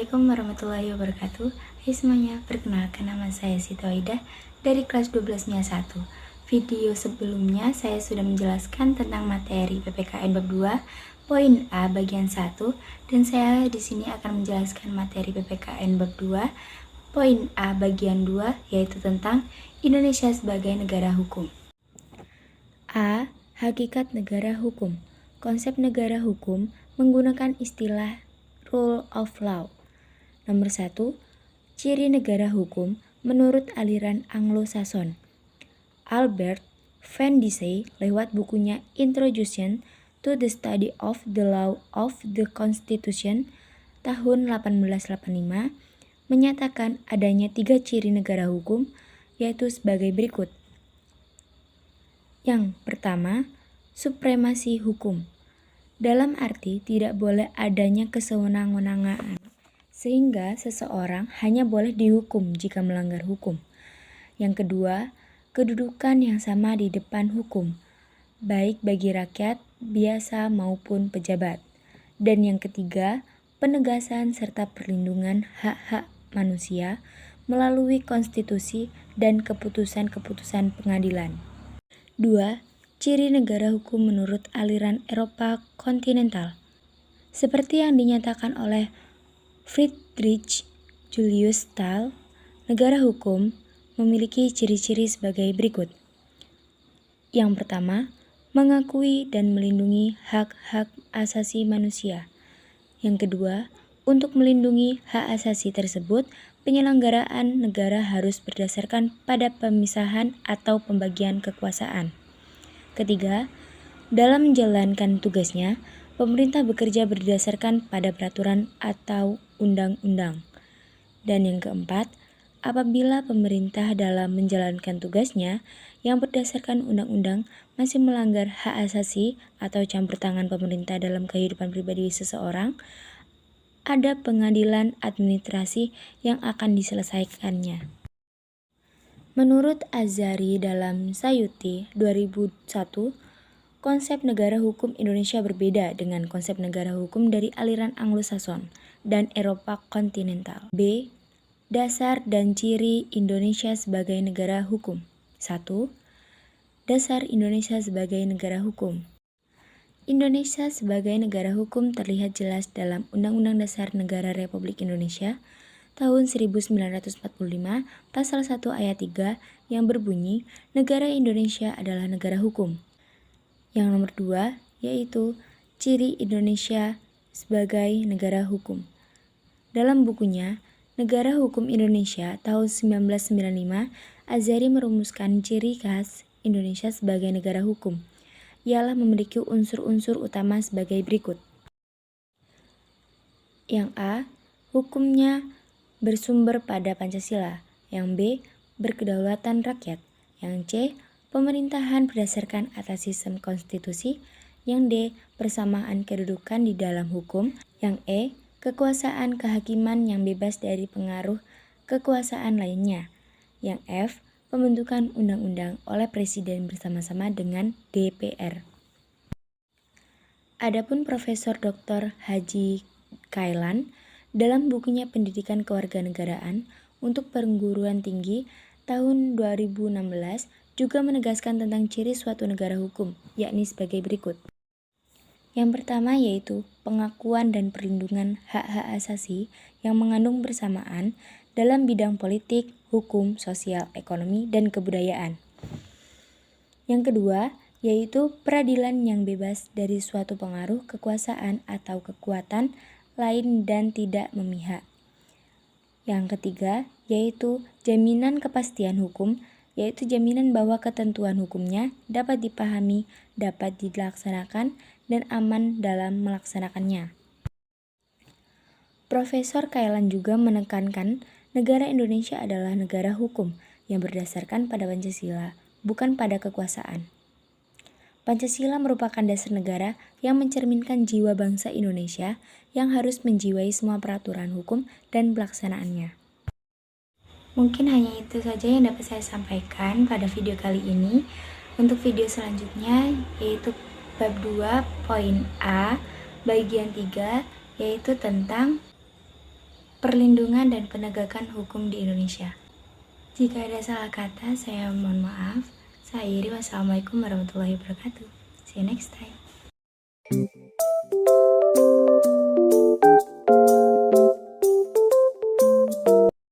Assalamualaikum warahmatullahi wabarakatuh. Hai semuanya, perkenalkan nama saya Siti Waidah dari kelas 12-nya 1. Video sebelumnya saya sudah menjelaskan tentang materi PPKN bab 2, poin A bagian 1, dan saya di sini akan menjelaskan materi PPKN bab 2, poin A bagian 2, yaitu tentang Indonesia sebagai negara hukum. A. Hakikat negara hukum. Konsep negara hukum menggunakan istilah rule of law. Nomor 1. Ciri negara hukum menurut aliran Anglo-Saxon. Albert Van Dissey lewat bukunya Introduction to the Study of the Law of the Constitution tahun 1885 menyatakan adanya 3 ciri negara hukum, yaitu sebagai berikut. Yang pertama, supremasi hukum. Dalam arti tidak boleh adanya kesewenang-wenangan, sehingga seseorang hanya boleh dihukum jika melanggar hukum. Yang kedua, kedudukan yang sama di depan hukum, baik bagi rakyat biasa maupun pejabat. Dan yang ketiga, penegasan serta perlindungan hak-hak manusia melalui konstitusi dan keputusan-keputusan pengadilan. 2. Ciri negara hukum menurut aliran Eropa kontinental. Seperti yang dinyatakan oleh Friedrich Julius Stahl, negara hukum memiliki ciri-ciri sebagai berikut. Yang pertama, mengakui dan melindungi hak-hak asasi manusia. Yang kedua, untuk melindungi hak asasi tersebut, penyelenggaraan negara harus berdasarkan pada pemisahan atau pembagian kekuasaan. Ketiga, dalam menjalankan tugasnya, pemerintah bekerja berdasarkan pada peraturan atau undang-undang. Dan yang keempat, apabila pemerintah dalam menjalankan tugasnya yang berdasarkan undang-undang masih melanggar hak asasi atau campur tangan pemerintah dalam kehidupan pribadi seseorang, ada pengadilan administrasi yang akan diselesaikannya. Menurut Azhari dalam Sayuti 2001, konsep negara hukum Indonesia berbeda dengan konsep negara hukum dari aliran Anglo-Saxon dan Eropa kontinental. B. Dasar dan ciri Indonesia sebagai negara hukum. 1. Dasar Indonesia sebagai negara hukum. Indonesia sebagai negara hukum terlihat jelas dalam Undang-Undang Dasar Negara Republik Indonesia tahun 1945 pasal 1 ayat 3 yang berbunyi negara Indonesia adalah negara hukum. Yang nomor 2 yaitu ciri Indonesia sebagai negara hukum. Dalam bukunya Negara Hukum Indonesia tahun 1995, Azhari merumuskan ciri khas Indonesia sebagai negara hukum. Ialah memiliki unsur-unsur utama sebagai berikut. Yang A. Hukumnya bersumber pada Pancasila. Yang B. Berkedaulatan rakyat. Yang C. Pemerintahan berdasarkan atas sistem konstitusi. Yang D. Persamaan kedudukan di dalam hukum. Yang E. Kekuasaan kehakiman yang bebas dari pengaruh kekuasaan lainnya. Yang F. Pembentukan undang-undang oleh Presiden bersama-sama dengan DPR. Adapun Profesor Dr. Haji Kailan dalam bukunya Pendidikan Kewarganegaraan untuk Perguruan Tinggi tahun 2016 juga menegaskan tentang ciri suatu negara hukum, yakni sebagai berikut. Yang pertama yaitu pengakuan dan perlindungan hak-hak asasi yang mengandung bersamaan dalam bidang politik, hukum, sosial, ekonomi, dan kebudayaan. Yang kedua yaitu peradilan yang bebas dari suatu pengaruh kekuasaan atau kekuatan lain dan tidak memihak. Yang ketiga yaitu jaminan kepastian hukum, yaitu jaminan bahwa ketentuan hukumnya dapat dipahami, dapat dilaksanakan, dan aman dalam melaksanakannya. Profesor Kailan juga menekankan negara Indonesia adalah negara hukum yang berdasarkan pada Pancasila, bukan pada kekuasaan. Pancasila merupakan dasar negara yang mencerminkan jiwa bangsa Indonesia yang harus menjiwai semua peraturan hukum dan pelaksanaannya. Mungkin hanya itu saja yang dapat saya sampaikan pada video kali ini. Untuk video selanjutnya yaitu bab 2 poin A bagian 3 yaitu tentang perlindungan dan penegakan hukum di Indonesia. Jika ada salah kata, saya mohon maaf. Saya Iri, wassalamualaikum warahmatullahi wabarakatuh. See you next time.